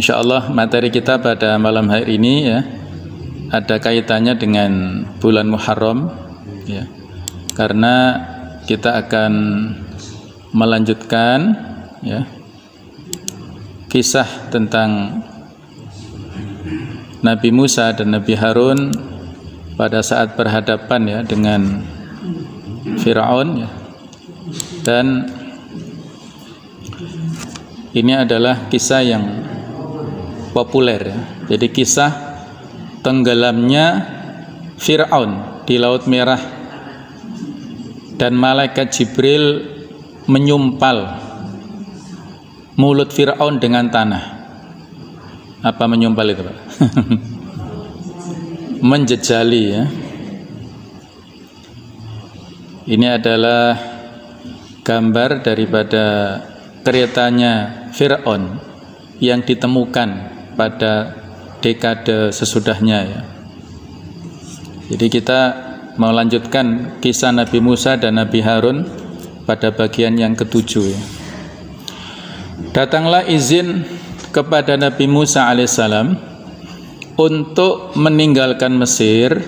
Insyaallah materi kita pada malam hari ini ya ada kaitannya dengan bulan Muharram ya. Karena kita akan melanjutkan ya kisah tentang Nabi Musa dan Nabi Harun pada saat berhadapan ya dengan Fir'aun ya. Dan ini adalah kisah yang populer ya. Jadi kisah tenggelamnya Fir'aun di Laut Merah dan malaikat Jibril menyumpal mulut Fir'aun dengan tanah. Apa menyumpal itu, Pak? Menjejali ya. Ini adalah gambar daripada keretanya Fir'aun yang ditemukan pada dekade sesudahnya ya. Jadi kita melanjutkan kisah Nabi Musa dan Nabi Harun pada bagian yang ketujuh ya. Datanglah izin kepada Nabi Musa alaihissalam untuk meninggalkan Mesir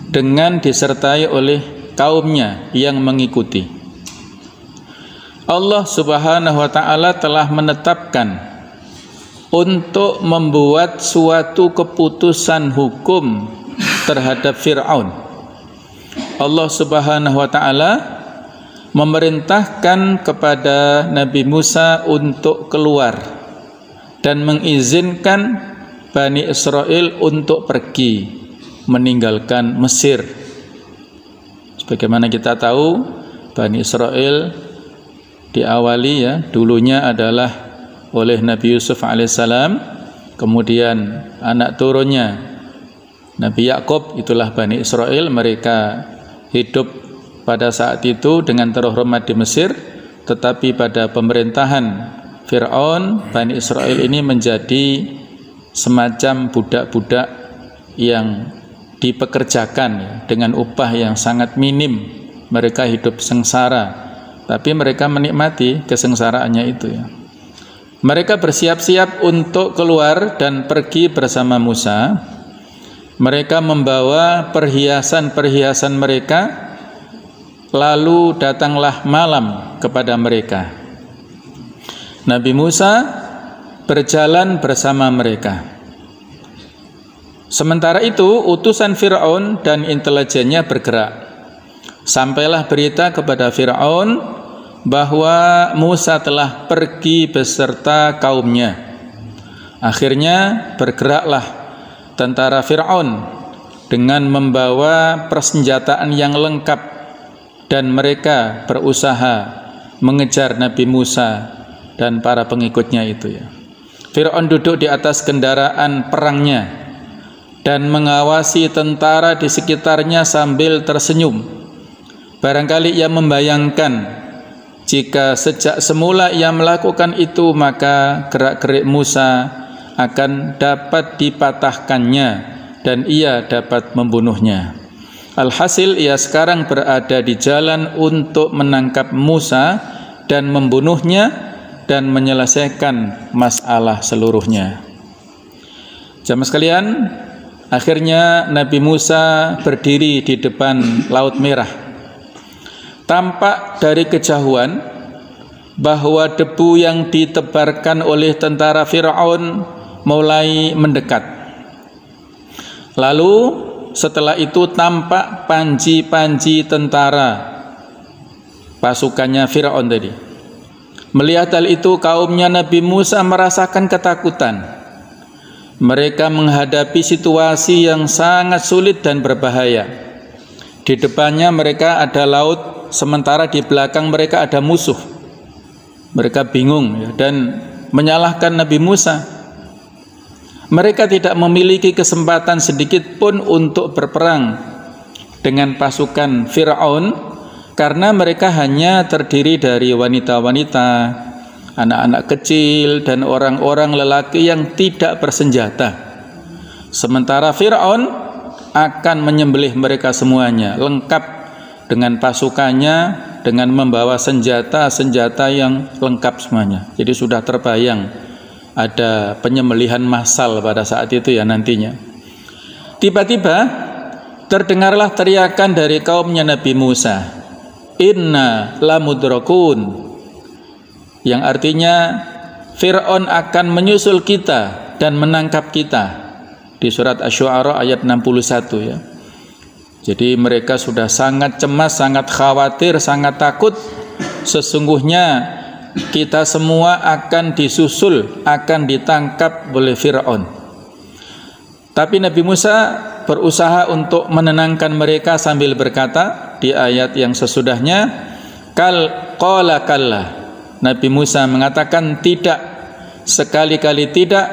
dengan disertai oleh kaumnya yang mengikuti. Allah Subhanahu wa taala telah menetapkan untuk membuat suatu keputusan hukum terhadap Fir'aun. Allah Subhanahu wa taala memerintahkan kepada Nabi Musa untuk keluar dan mengizinkan Bani Israel untuk pergi meninggalkan Mesir. Sebagaimana kita tahu, Bani Israel diawali ya dulunya adalah oleh Nabi Yusuf alaihissalam, kemudian anak turunnya Nabi Yakub, itulah Bani Israel. Mereka hidup pada saat itu dengan terhormat di Mesir, tetapi pada pemerintahan Fir'aun, Bani Israel ini menjadi semacam budak-budak yang dipekerjakan ya, dengan upah yang sangat minim. Mereka hidup sengsara, tapi mereka menikmati kesengsaraannya itu ya. Mereka bersiap-siap untuk keluar dan pergi bersama Musa. Mereka membawa perhiasan-perhiasan mereka, lalu datanglah malam kepada mereka. Nabi Musa berjalan bersama mereka. Sementara itu utusan Fir'aun dan intelijennya bergerak. Sampailah berita kepada Fir'aun bahwa Musa telah pergi beserta kaumnya. Akhirnya bergeraklah tentara Fir'aun dengan membawa persenjataan yang lengkap dan mereka berusaha mengejar Nabi Musa dan para pengikutnya itu ya. Fir'aun duduk di atas kendaraan perangnya dan mengawasi tentara di sekitarnya sambil tersenyum. Barangkali ia membayangkan jika sejak semula ia melakukan itu, maka gerak-gerik Musa akan dapat dipatahkannya dan ia dapat membunuhnya. Alhasil ia sekarang berada di jalan untuk menangkap Musa dan membunuhnya dan menyelesaikan masalah seluruhnya. Jamaah sekalian, akhirnya Nabi Musa berdiri di depan Laut Merah. Tampak dari kejauhan bahwa debu yang ditebarkan oleh tentara Fir'aun mulai mendekat. Lalu setelah itu tampak panji-panji tentara pasukannya Fir'aun tadi. Melihat hal itu, kaumnya Nabi Musa merasakan ketakutan. Mereka menghadapi situasi yang sangat sulit dan berbahaya. Di depannya mereka ada laut, sementara di belakang mereka ada musuh. Mereka bingung ya, dan menyalahkan Nabi Musa. Mereka tidak memiliki kesempatan sedikit pun untuk berperang dengan pasukan Fir'aun karena mereka hanya terdiri dari wanita-wanita, anak-anak kecil, dan orang-orang lelaki yang tidak bersenjata. Sementara Fir'aun akan menyembelih mereka semuanya, lengkap dengan pasukannya, dengan membawa senjata-senjata yang lengkap semuanya. Jadi sudah terbayang ada penyembelihan massal pada saat itu ya nantinya. Tiba-tiba terdengarlah teriakan dari kaumnya Nabi Musa, inna lamudrakun, yang artinya Fir'aun akan menyusul kita dan menangkap kita, di surat Asy-Syu'ara ayat 61 ya. Jadi mereka sudah sangat cemas, sangat khawatir, sangat takut. Sesungguhnya kita semua akan disusul, akan ditangkap oleh Fir'aun. Tapi Nabi Musa berusaha untuk menenangkan mereka sambil berkata di ayat yang sesudahnya, qala kalla. Nabi Musa mengatakan tidak, sekali-kali tidak,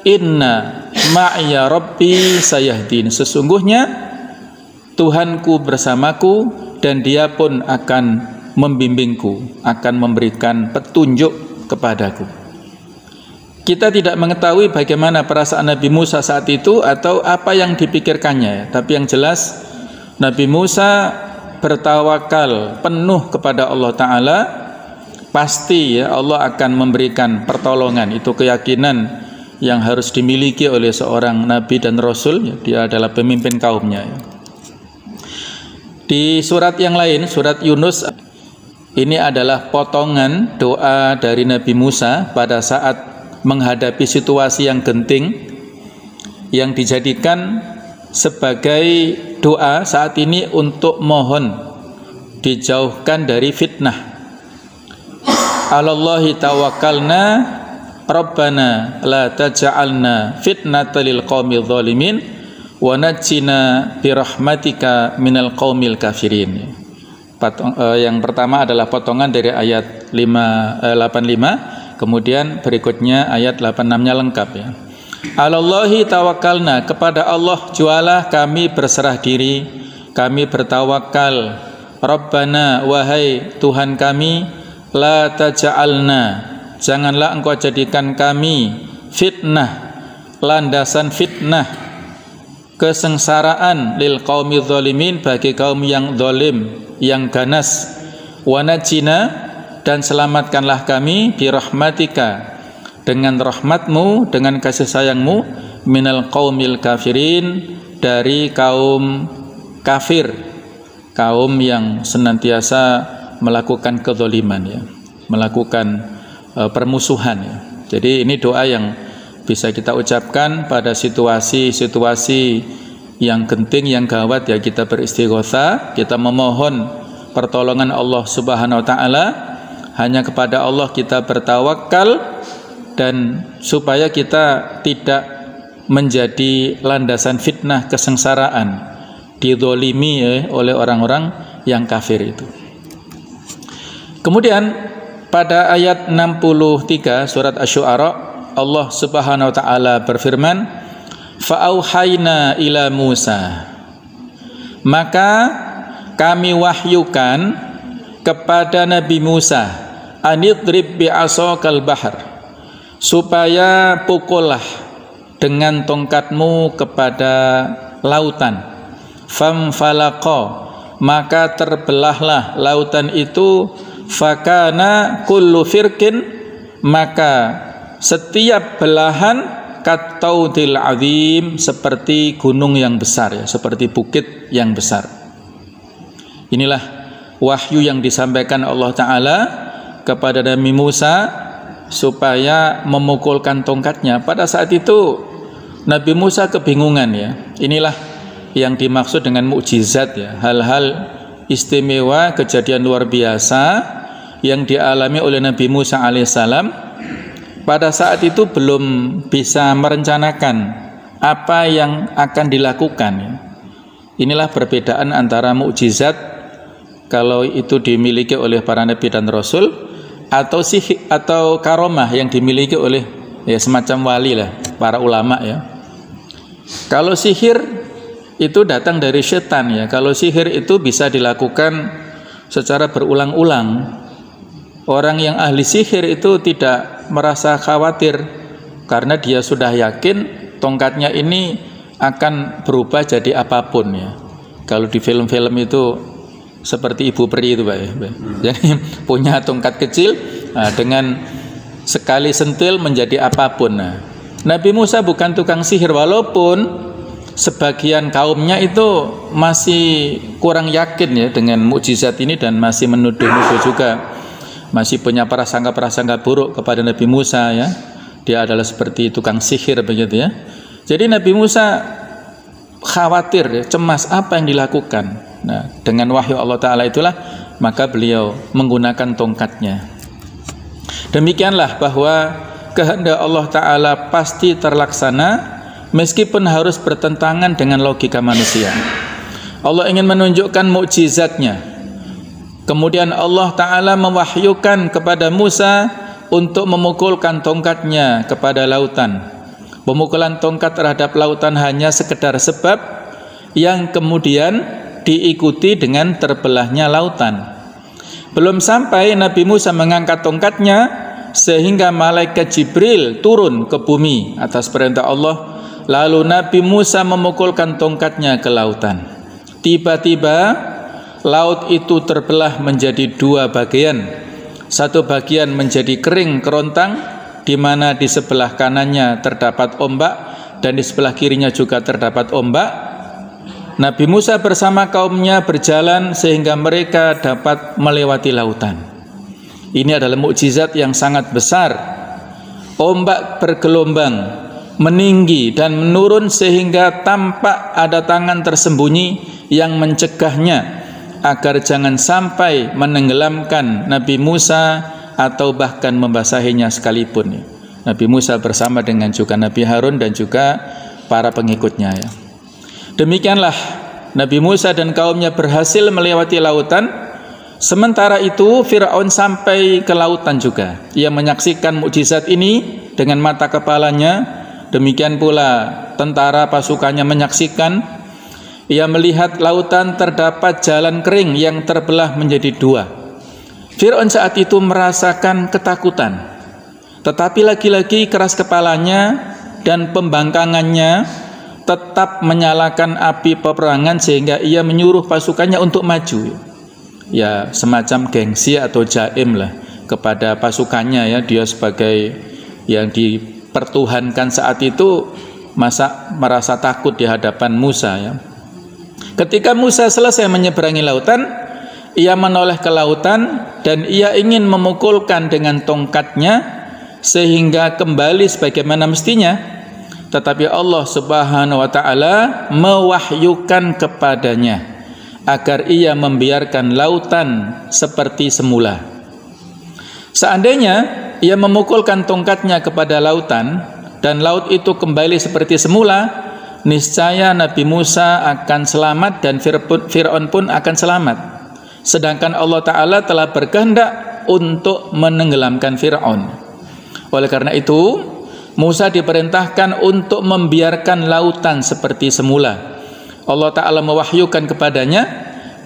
inna ma'ya rabbi sayahdin. Sesungguhnya Tuhanku bersamaku dan dia pun akan membimbingku, akan memberikan petunjuk kepadaku. Kita tidak mengetahui bagaimana perasaan Nabi Musa saat itu atau apa yang dipikirkannya, tapi yang jelas Nabi Musa bertawakal penuh kepada Allah Ta'ala. Pasti ya Allah akan memberikan pertolongan. Itu keyakinan yang harus dimiliki oleh seorang Nabi dan Rasul ya. Dia adalah pemimpin kaumnya ya. Di surat yang lain, surat Yunus, ini adalah potongan doa dari Nabi Musa pada saat menghadapi situasi yang genting, yang dijadikan sebagai doa saat ini untuk mohon dijauhkan dari fitnah. Alallahi tawakkalna Rabbana la taj'alna fitnatan lil qaumidz zalimin wa najjina birahmatika minal qaumil kafirin. Yang pertama adalah potongan dari ayat 85, kemudian berikutnya ayat 86-nya lengkap ya. Alallahi tawakkalna, kepada Allah jualah kami berserah diri, kami bertawakal. Rabbana, wahai Tuhan kami, la taj'alna, janganlah engkau jadikan kami fitnah, landasan fitnah, kesengsaraan lil qaumidz zalimin, bagi kaum yang zalim, yang ganas. Wa najjina, dan selamatkanlah kami birahmatika, dengan rahmatmu, dengan kasih sayangmu, minal qaumil kafirin, dari kaum kafir, kaum yang senantiasa melakukan kezaliman ya, melakukan permusuhan ya. Jadi ini doa yang bisa kita ucapkan pada situasi-situasi yang genting, yang gawat ya. Kita beristighotsah, kita memohon pertolongan Allah Subhanahu wa taala, hanya kepada Allah kita bertawakal, dan supaya kita tidak menjadi landasan fitnah, kesengsaraan, dizalimi oleh orang-orang yang kafir itu. Kemudian pada ayat 63 surat Asy-Syu'ara, Allah Subhanahu wa taala berfirman, fa'auhayna ila Musa, maka kami wahyukan kepada Nabi Musa, anidrib bi'asakal bahr, supaya pukullah dengan tongkatmu kepada lautan. Famfalaqa, maka terbelahlah lautan itu. Fakana kullu firqin, maka setiap belahan kataudil azim, seperti gunung yang besar ya, seperti bukit yang besar. Inilah wahyu yang disampaikan Allah Ta'ala kepada Nabi Musa supaya memukulkan tongkatnya. Pada saat itu Nabi Musa kebingungan ya. Inilah yang dimaksud dengan mukjizat ya, hal-hal istimewa, kejadian luar biasa yang dialami oleh Nabi Musa alaihissalam. Pada saat itu belum bisa merencanakan apa yang akan dilakukan ya. Inilah perbedaan antara mukjizat kalau itu dimiliki oleh para nabi dan rasul, atau sihir atau karomah yang dimiliki oleh ya semacam wali lah, para ulama ya. Kalau sihir itu datang dari setan ya. Kalau sihir itu bisa dilakukan secara berulang-ulang. Orang yang ahli sihir itu tidak merasa khawatir karena dia sudah yakin tongkatnya ini akan berubah jadi apapun ya. Kalau di film-film itu seperti ibu peri itu Pak ya. Jadi punya tongkat kecil, nah, dengan sekali sentil menjadi apapun. Nah, Nabi Musa bukan tukang sihir, walaupun sebagian kaumnya itu masih kurang yakin ya dengan mukjizat ini dan masih menuduh-nuduh juga, masih punya prasangka-prasangka buruk kepada Nabi Musa ya. Dia adalah seperti tukang sihir begitu ya. Jadi Nabi Musa khawatir ya, cemas apa yang dilakukan. Nah, dengan wahyu Allah Ta'ala itulah maka beliau menggunakan tongkatnya. Demikianlah bahwa kehendak Allah Ta'ala pasti terlaksana meskipun harus bertentangan dengan logika manusia. Allah ingin menunjukkan mukjizatnya. Kemudian Allah Ta'ala mewahyukan kepada Musa untuk memukulkan tongkatnya kepada lautan. Pemukulan tongkat terhadap lautan hanya sekedar sebab yang kemudian diikuti dengan terbelahnya lautan. Belum sampai Nabi Musa mengangkat tongkatnya sehingga malaikat Jibril turun ke bumi atas perintah Allah. Lalu Nabi Musa memukulkan tongkatnya ke lautan. Tiba-tiba laut itu terbelah menjadi dua bagian. Satu bagian menjadi kering kerontang, di mana di sebelah kanannya terdapat ombak dan di sebelah kirinya juga terdapat ombak. Nabi Musa bersama kaumnya berjalan sehingga mereka dapat melewati lautan. Ini adalah mukjizat yang sangat besar. Ombak bergelombang, meninggi dan menurun sehingga tampak ada tangan tersembunyi yang mencegahnya agar jangan sampai menenggelamkan Nabi Musa atau bahkan membasahinya sekalipun. Nabi Musa bersama dengan juga Nabi Harun dan juga para pengikutnya ya. Demikianlah Nabi Musa dan kaumnya berhasil melewati lautan. Sementara itu Fir'aun sampai ke lautan juga. Ia menyaksikan mukjizat ini dengan mata kepalanya. Demikian pula tentara pasukannya menyaksikan. Ia melihat lautan terdapat jalan kering yang terbelah menjadi dua. Fir'aun saat itu merasakan ketakutan, tetapi lagi-lagi keras kepalanya dan pembangkangannya tetap menyalakan api peperangan sehingga ia menyuruh pasukannya untuk maju. Ya, semacam gengsi atau jaim lah kepada pasukannya ya. Dia sebagai yang dipertuhankan saat itu masa merasa takut di hadapan Musa ya. Ketika Musa selesai menyeberangi lautan, ia menoleh ke lautan dan ia ingin memukulkan dengan tongkatnya sehingga kembali sebagaimana mestinya. Tetapi Allah Subhanahu wa Ta'ala mewahyukan kepadanya agar ia membiarkan lautan seperti semula. Seandainya ia memukulkan tongkatnya kepada lautan dan laut itu kembali seperti semula, niscaya Nabi Musa akan selamat dan Fir'aun pun akan selamat. Sedangkan Allah Ta'ala telah berkehendak untuk menenggelamkan Fir'aun. Oleh karena itu Musa diperintahkan untuk membiarkan lautan seperti semula. Allah Ta'ala mewahyukan kepadanya,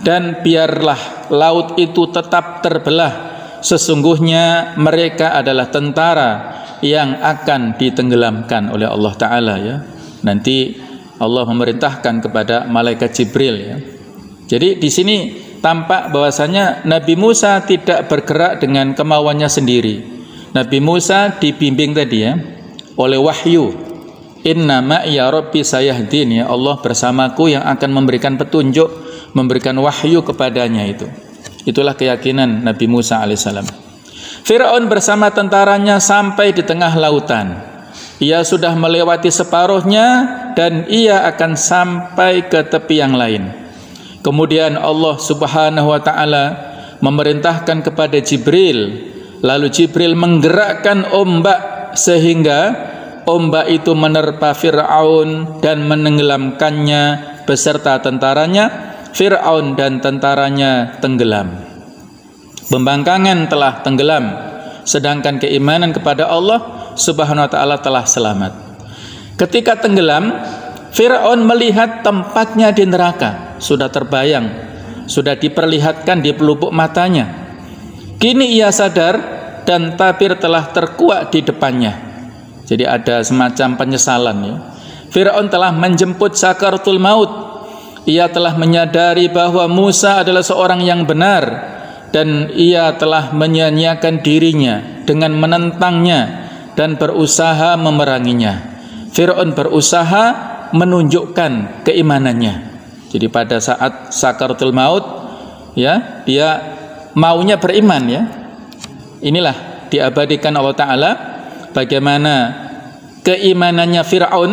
dan biarlah laut itu tetap terbelah. Sesungguhnya mereka adalah tentara yang akan ditenggelamkan oleh Allah Ta'ala ya. Nanti Allah memerintahkan kepada malaikat Jibril ya. Jadi di sini tampak bahwasanya Nabi Musa tidak bergerak dengan kemauannya sendiri. Nabi Musa dibimbing tadi ya oleh wahyu. Inna ma'iya rabbi sayahdin, ya Allah bersamaku yang akan memberikan petunjuk, memberikan wahyu kepadanya itu. Itulah keyakinan Nabi Musa alaihissalam. Fir'aun bersama tentaranya sampai di tengah lautan. Ia sudah melewati separuhnya dan ia akan sampai ke tepi yang lain. Kemudian Allah Subhanahu wa Ta'ala memerintahkan kepada Jibril. Lalu Jibril menggerakkan ombak sehingga ombak itu menerpa Fir'aun dan menenggelamkannya beserta tentaranya. Fir'aun dan tentaranya tenggelam. Pembangkangan telah tenggelam, sedangkan keimanan kepada Allah Subhanahu wa Ta'ala telah selamat. Ketika tenggelam, Fir'aun melihat tempatnya di neraka. Sudah terbayang, sudah diperlihatkan di pelupuk matanya. Kini ia sadar dan tabir telah terkuak di depannya. Jadi ada semacam penyesalan ya. Fir'aun telah menjemput sakaratul maut. Ia telah menyadari bahwa Musa adalah seorang yang benar dan ia telah menyia-nyiakan dirinya dengan menentangnya dan berusaha memeranginya. Fir'aun berusaha menunjukkan keimanannya. Jadi pada saat sakaratul maut, ya, dia maunya beriman, ya. Inilah diabadikan Allah Ta'ala bagaimana keimanannya Fir'aun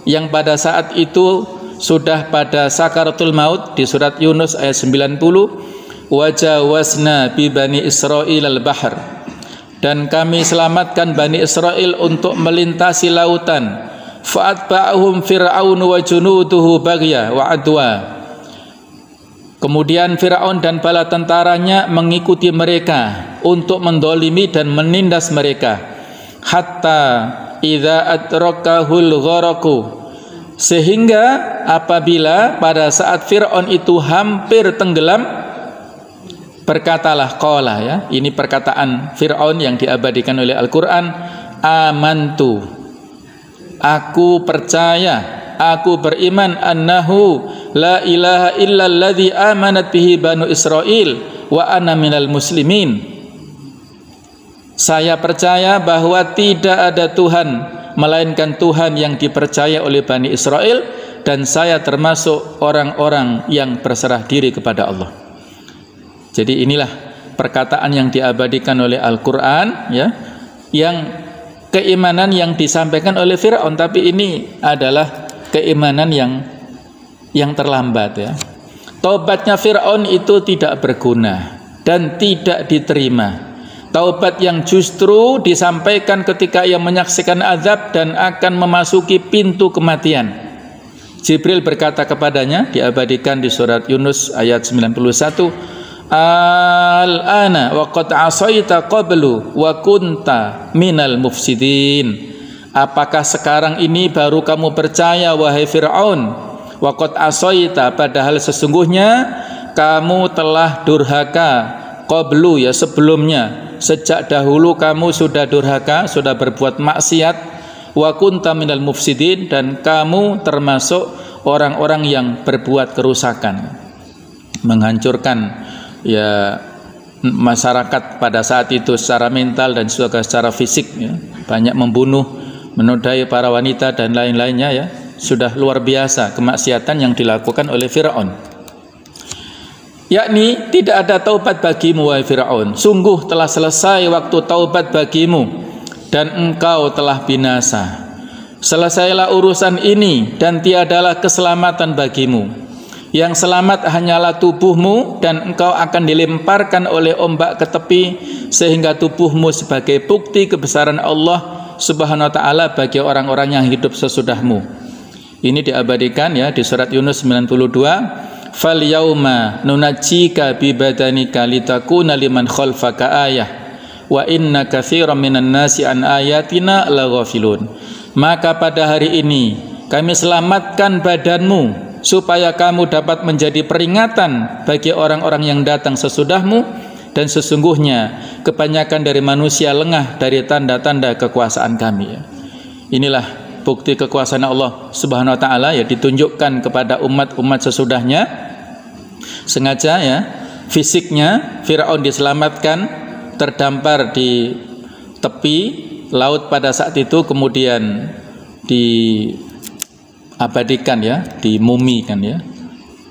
yang pada saat itu sudah pada sakaratul maut di surat Yunus ayat 90, wajawazna bi bani Israil al-bahr, dan kami selamatkan Bani Israel untuk melintasi lautan. Fa'atba'ahum Fir'aun wa junuduhu baghya wa adwa. Kemudian Fir'aun dan bala tentaranya mengikuti mereka untuk mendolimi dan menindas mereka. Hatta idza adrakahul gharaqu, sehingga apabila pada saat Fir'aun itu hampir tenggelam, berkatalah qala, ya, ini perkataan Fir'aun yang diabadikan oleh Al-Quran, amantu, aku percaya, aku beriman, annahu la ilaha illalladzi amanat bihi banu Israil wa ana minal muslimin. Saya percaya bahwa tidak ada Tuhan melainkan Tuhan yang dipercaya oleh Bani Israel, dan saya termasuk orang-orang yang berserah diri kepada Allah. Jadi inilah perkataan yang diabadikan oleh Al-Quran, ya, yang keimanan yang disampaikan oleh Fir'aun, tapi ini adalah keimanan yang terlambat, ya. Taubatnya Fir'aun itu tidak berguna dan tidak diterima. Taubat yang justru disampaikan ketika ia menyaksikan azab dan akan memasuki pintu kematian. Jibril berkata kepadanya, diabadikan di surat Yunus ayat 91, al-ana wa qad asaita qablu wa kunta minal mufsidin. Apakah sekarang ini baru kamu percaya, wahai Fir'aun? Wa qad asaita, padahal sesungguhnya kamu telah durhaka, qablu, ya, sebelumnya, sejak dahulu kamu sudah durhaka, sudah berbuat maksiat. Wa kunta minal mufsidin, dan kamu termasuk orang-orang yang berbuat kerusakan, menghancurkan, ya, masyarakat pada saat itu secara mental dan juga secara fisik, ya. Banyak membunuh, menodai para wanita dan lain-lainnya, ya. Sudah luar biasa kemaksiatan yang dilakukan oleh Fir'aun. Yakni tidak ada taubat bagimu, wahai Fir'aun. Sungguh telah selesai waktu taubat bagimu dan engkau telah binasa. Selesailah urusan ini dan tiadalah keselamatan bagimu. Yang selamat hanyalah tubuhmu, dan engkau akan dilemparkan oleh ombak ke tepi, sehingga tubuhmu sebagai bukti kebesaran Allah Subhanahu wa ta'ala bagi orang-orang yang hidup sesudahmu. Ini diabadikan, ya, di surat Yunus 92, fal yauma nunajjika bi badanika litakuna liman khalfaka ayah wa inna katsiran minan nasi an ayatina laghafilun. Maka pada hari ini kami selamatkan badanmu supaya kamu dapat menjadi peringatan bagi orang-orang yang datang sesudahmu, dan sesungguhnya kebanyakan dari manusia lengah dari tanda-tanda kekuasaan kami, ya. Inilah bukti kekuasaan Allah Subhanahu wa ta'ala, ya, ditunjukkan kepada umat-umat sesudahnya. Sengaja, ya, fisiknya Fir'aun diselamatkan, terdampar di tepi laut pada saat itu, kemudian diabadikan, ya, dimumikan, ya.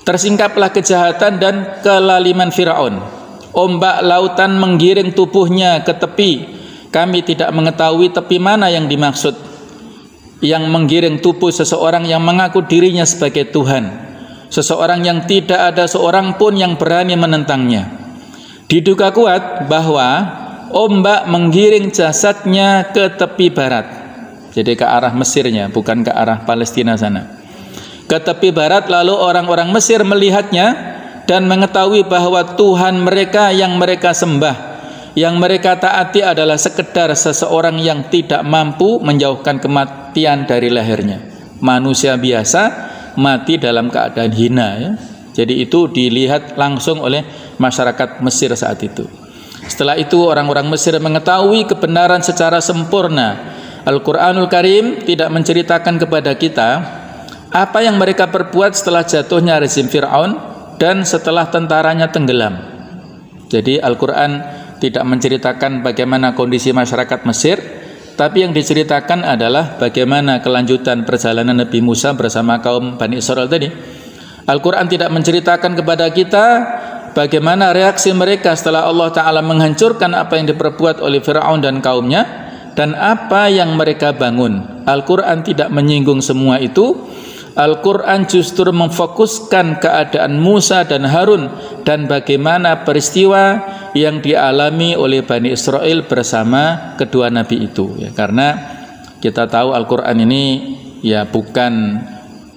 Tersingkaplah kejahatan dan kelaliman Fir'aun. Ombak lautan menggiring tubuhnya ke tepi. Kami tidak mengetahui tepi mana yang dimaksud, yang menggiring tubuh seseorang yang mengaku dirinya sebagai Tuhan, seseorang yang tidak ada seorang pun yang berani menentangnya. Diduga kuat bahwa ombak menggiring jasadnya ke tepi barat, jadi ke arah Mesirnya, bukan ke arah Palestina sana, ke tepi barat. Lalu orang-orang Mesir melihatnya dan mengetahui bahwa Tuhan mereka yang mereka sembah, yang mereka taati adalah sekedar seseorang yang tidak mampu menjauhkan kematian dari lehernya. Manusia biasa mati dalam keadaan hina, ya. Jadi itu dilihat langsung oleh masyarakat Mesir saat itu. Setelah itu orang-orang Mesir mengetahui kebenaran secara sempurna. Al-Quranul Karim tidak menceritakan kepada kita apa yang mereka perbuat setelah jatuhnya rezim Fir'aun dan setelah tentaranya tenggelam. Jadi Al-Quran tidak menceritakan bagaimana kondisi masyarakat Mesir, tapi yang diceritakan adalah bagaimana kelanjutan perjalanan Nabi Musa bersama kaum Bani Israel tadi. Al-Quran tidak menceritakan kepada kita bagaimana reaksi mereka setelah Allah Ta'ala menghancurkan apa yang diperbuat oleh Fir'aun dan kaumnya, dan apa yang mereka bangun. Al-Quran tidak menyinggung semua itu. Al-Quran justru memfokuskan keadaan Musa dan Harun dan bagaimana peristiwa yang dialami oleh Bani Israel bersama kedua nabi itu, ya, karena kita tahu Al-Quran ini ya bukan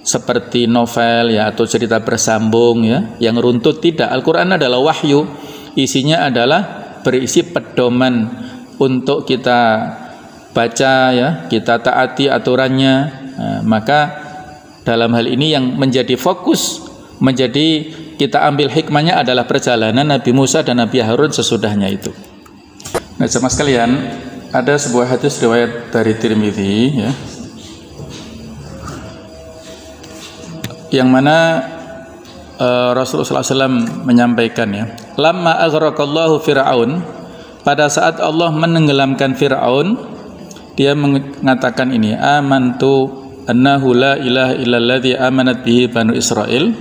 seperti novel ya atau cerita bersambung ya yang runtut, tidak. Al-Quran adalah wahyu, isinya adalah berisi pedoman untuk kita baca ya, kita taati aturannya. Nah, maka dalam hal ini yang menjadi fokus, menjadi kita ambil hikmahnya adalah perjalanan Nabi Musa dan Nabi Harun sesudahnya itu. Nah, jemaah sekalian, ada sebuah hadis riwayat dari Tirmidzi ya, yang mana Rasulullah SAW menyampaikan ya, lamma aghraqallahu Fir'aun, pada saat Allah menenggelamkan Fir'aun, dia mengatakan ini, amantu annahu la ilaha illalladzi amanat bihi banu Israil.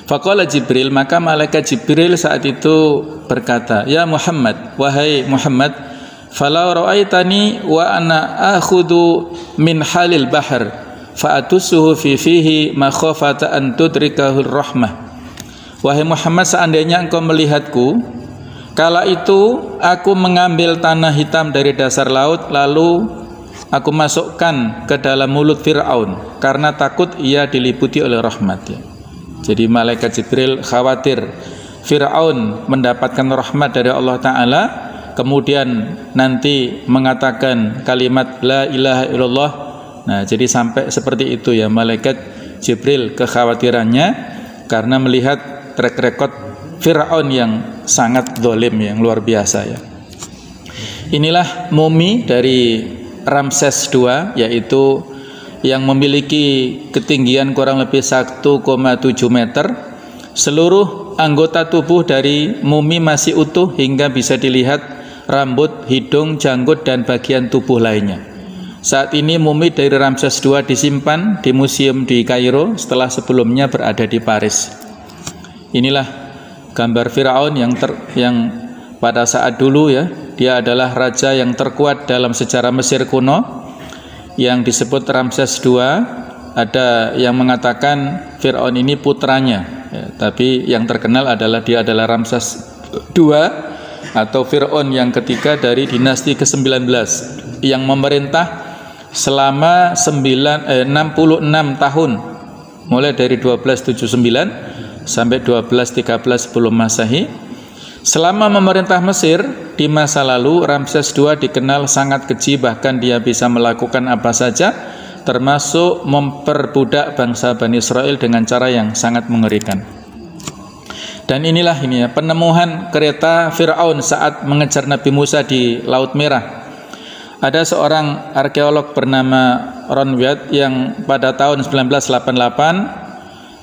Faqala Jibril, maka malaikat Jibril saat itu berkata, ya Muhammad, wahai Muhammad, falau ra'aitani wa ana akhudhu min halil bahr fa atussuhu fi fihi makhafata an tudrikahur rahmah. Wahai Muhammad, seandainya engkau melihatku kala itu aku mengambil tanah hitam dari dasar laut, lalu aku masukkan ke dalam mulut Fir'aun karena takut ia diliputi oleh rahmat ya. Jadi malaikat Jibril khawatir Fir'aun mendapatkan rahmat dari Allah Ta'ala, kemudian nanti mengatakan kalimat la ilaha illallah. Nah, jadi sampai seperti itu ya malaikat Jibril kekhawatirannya karena melihat track record Fir'aun yang sangat zalim, yang luar biasa ya. Inilah mumi dari Ramses II, yaitu yang memiliki ketinggian kurang lebih 1,7 meter. Seluruh anggota tubuh dari mumi masih utuh hingga bisa dilihat rambut, hidung, janggut, dan bagian tubuh lainnya. Saat ini mumi dari Ramses II disimpan di museum di Kairo setelah sebelumnya berada di Paris. Inilah gambar Firaun yang pada saat dulu ya, dia adalah raja yang terkuat dalam sejarah Mesir kuno yang disebut Ramses II. Ada yang mengatakan Firaun ini putranya ya, tapi yang terkenal adalah dia adalah Ramses II atau Firaun yang ketiga dari dinasti ke-19 yang memerintah selama 66 tahun, mulai dari 1279 sampai 1213 sebelum Masehi. Selama memerintah Mesir di masa lalu, Ramses II dikenal sangat keji, bahkan dia bisa melakukan apa saja termasuk memperbudak bangsa Bani Israel dengan cara yang sangat mengerikan. Dan inilah ini ya, penemuan kereta Fir'aun saat mengejar Nabi Musa di Laut Merah. Ada seorang arkeolog bernama Ron Wyatt yang pada tahun 1988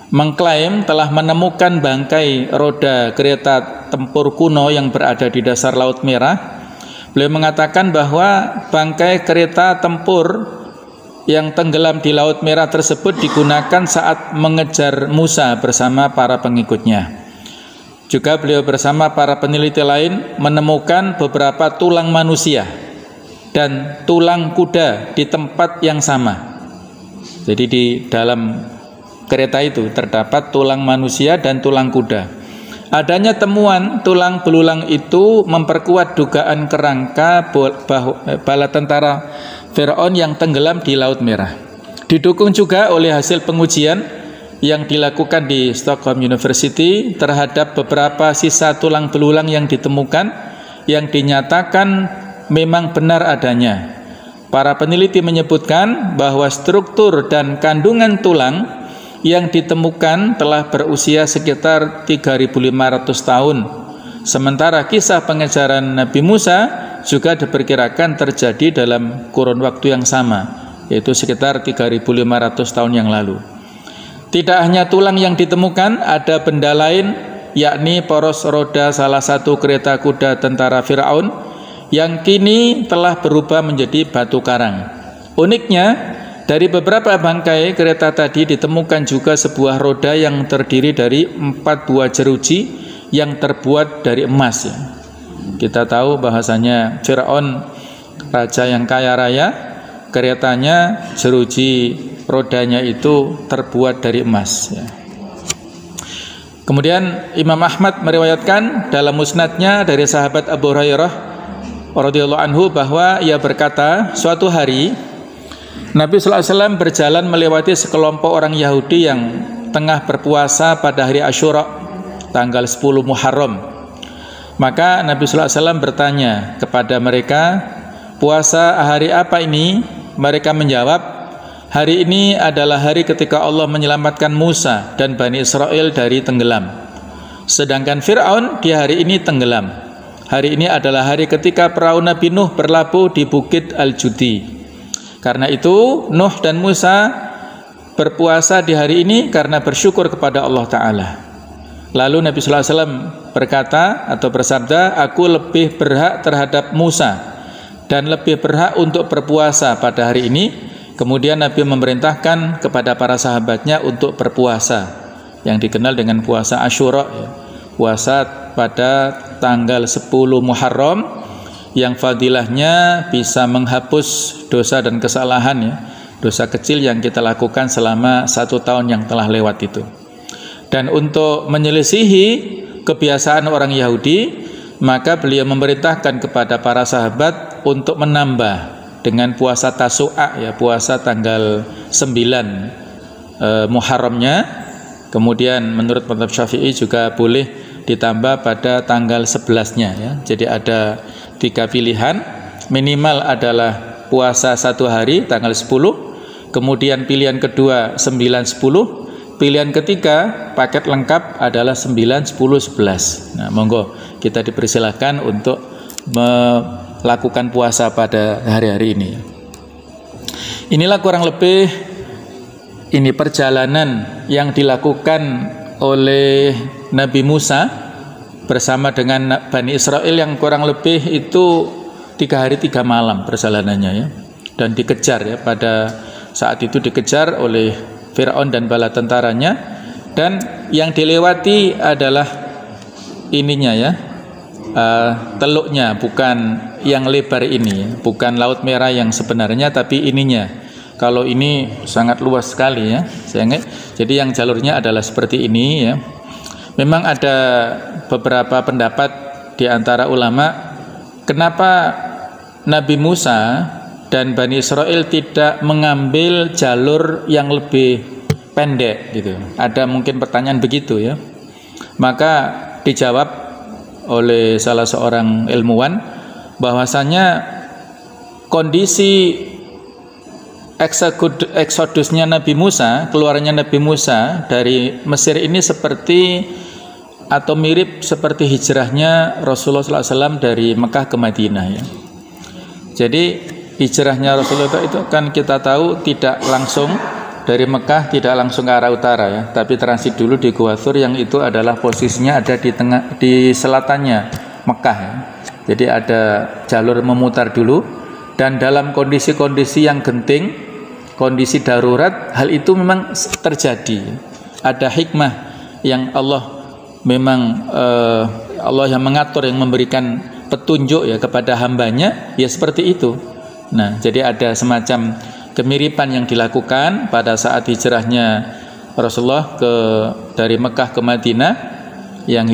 mengklaim telah menemukan bangkai roda kereta tempur kuno yang berada di dasar Laut Merah. Beliau mengatakan bahwa bangkai kereta tempur yang tenggelam di Laut Merah tersebut digunakan saat mengejar Musa bersama para pengikutnya. Juga beliau bersama para peneliti lain menemukan beberapa tulang manusia dan tulang kuda di tempat yang sama. Jadi di dalam kereta itu terdapat tulang manusia dan tulang kuda. Adanya temuan tulang belulang itu memperkuat dugaan kerangka bala tentara Fir'aun yang tenggelam di Laut Merah. Didukung juga oleh hasil pengujian yang dilakukan di Stockholm University terhadap beberapa sisa tulang belulang yang ditemukan yang dinyatakan memang benar adanya. Para peneliti menyebutkan bahwa struktur dan kandungan tulang yang ditemukan telah berusia sekitar 3.500 tahun. Sementara kisah pengejaran Nabi Musa juga diperkirakan terjadi dalam kurun waktu yang sama, yaitu sekitar 3.500 tahun yang lalu. Tidak hanya tulang yang ditemukan, ada benda lain yakni poros roda salah satu kereta kuda tentara Fir'aun yang kini telah berubah menjadi batu karang. Uniknya, dari beberapa bangkai kereta tadi ditemukan juga sebuah roda yang terdiri dari 4 buah jeruji yang terbuat dari emas ya. Kita tahu bahasanya Fir'aun raja yang kaya raya, keretanya jeruji rodanya itu terbuat dari emas ya. Kemudian Imam Ahmad meriwayatkan dalam musnadnya dari sahabat Abu Hurairah radhiyallahu anhu bahwa ia berkata, suatu hari Nabi sallallahu alaihi wasallam berjalan melewati sekelompok orang Yahudi yang tengah berpuasa pada hari Asyura tanggal 10 Muharram. Maka Nabi sallallahu alaihi wasallam bertanya kepada mereka, puasa hari apa ini? Mereka menjawab, hari ini adalah hari ketika Allah menyelamatkan Musa dan Bani Israel dari tenggelam. Sedangkan Fir'aun di hari ini tenggelam. Hari ini adalah hari ketika perahu Nabi Nuh berlabuh di Bukit Al-Judi. Karena itu Nuh dan Musa berpuasa di hari ini karena bersyukur kepada Allah Ta'ala. Lalu Nabi sallallahu alaihi wasallam berkata atau bersabda, aku lebih berhak terhadap Musa dan lebih berhak untuk berpuasa pada hari ini. Kemudian Nabi memerintahkan kepada para sahabatnya untuk berpuasa yang dikenal dengan puasa Asyura ya. Puasa pada tanggal 10 Muharram yang fadilahnya bisa menghapus dosa dan kesalahan ya, dosa kecil yang kita lakukan selama 1 tahun yang telah lewat itu. Dan untuk menyelisihi kebiasaan orang Yahudi, maka beliau memerintahkan kepada para sahabat untuk menambah dengan puasa Tasu'a ya, puasa tanggal 9 Muharramnya. Kemudian menurut mazhab Syafi'i juga boleh ditambah pada tanggal 11-nya ya. Jadi ada 3 pilihan, minimal adalah puasa 1 hari tanggal 10, kemudian pilihan kedua 9-10, pilihan ketiga paket lengkap adalah 9, 10, 11. Nah, monggo kita dipersilahkan untuk melakukan puasa pada hari-hari ini. Inilah kurang lebih ini perjalanan yang dilakukan oleh Nabi Musa bersama dengan Bani Israel yang kurang lebih itu 3 hari 3 malam perjalanannya ya. Dan dikejar ya, pada saat itu dikejar oleh Fir'aun dan bala tentaranya, dan yang dilewati adalah ininya ya, teluknya, bukan yang lebar ini, bukan Laut Merah yang sebenarnya, tapi ininya. Kalau ini sangat luas sekali ya. Jadi yang jalurnya adalah seperti ini ya. Memang ada beberapa pendapat di antara ulama kenapa Nabi Musa dan Bani Israel tidak mengambil jalur yang lebih pendek gitu. Ada mungkin pertanyaan begitu ya. Maka dijawab oleh salah seorang ilmuwan bahwasanya kondisi eksodusnya Nabi Musa, keluarnya Nabi Musa dari Mesir ini seperti atau mirip seperti hijrahnya Rasulullah SAW dari Mekah ke Madinah ya. Jadi hijrahnya Rasulullah itu kan kita tahu tidak langsung dari Mekah, tidak langsung ke arah utara ya, tapi transit dulu di Gua Thur yang itu adalah posisinya ada di tengah, di selatannya Mekah ya. Jadi ada jalur memutar dulu, dan dalam kondisi-kondisi yang genting, kondisi darurat, hal itu memang terjadi. Ada hikmah yang Allah memang Allah yang mengatur, yang memberikan petunjuk ya kepada hambanya ya seperti itu. Nah, jadi ada semacam kemiripan yang dilakukan pada saat hijrahnya Rasulullah dari Mekah ke Madinah, yang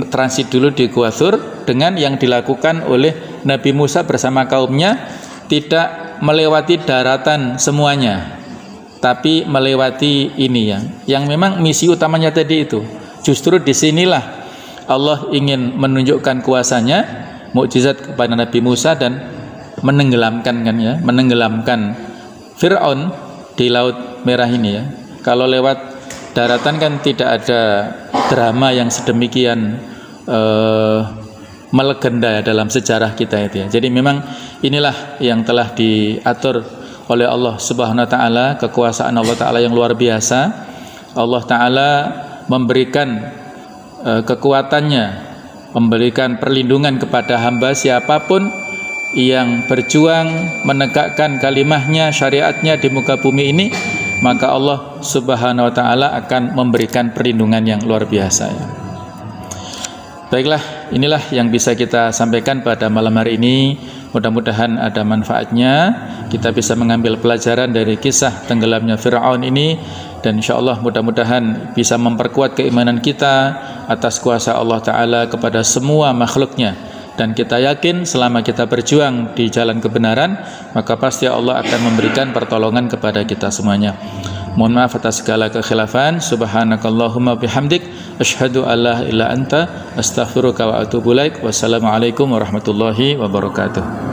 transit dulu di Gua Thur, dengan yang dilakukan oleh Nabi Musa bersama kaumnya, tidak melewati daratan semuanya, tapi melewati ini yang memang misi utamanya tadi itu. Justru disinilah Allah ingin menunjukkan kuasanya, mukjizat kepada Nabi Musa dan menenggelamkan kan ya, menenggelamkan Fir'aun di Laut Merah ini ya. Kalau lewat daratan kan tidak ada drama yang sedemikian melegenda dalam sejarah kita itu ya. Jadi memang inilah yang telah diatur oleh Allah Subhanahu wa taala, kekuasaan Allah taala yang luar biasa. Allah taala memberikan kekuatannya memberikan perlindungan kepada hamba siapapun yang berjuang menegakkan kalimahnya, syariatnya di muka bumi ini, maka Allah Subhanahu wa taala akan memberikan perlindungan yang luar biasa ya. Baiklah, inilah yang bisa kita sampaikan pada malam hari ini. Mudah-mudahan ada manfaatnya, kita bisa mengambil pelajaran dari kisah tenggelamnya Fir'aun ini, dan insyaallah mudah-mudahan bisa memperkuat keimanan kita atas kuasa Allah Ta'ala kepada semua makhluknya. Dan kita yakin selama kita berjuang di jalan kebenaran, maka pasti Allah akan memberikan pertolongan kepada kita semuanya. Mohon maaf atas segala kekhilafan. Subhanakallahumma bihamdik, asyhadu an la ilaha illa anta, astaghfiruka wa atubu ilaik. Wassalamualaikum warahmatullahi wabarakatuh.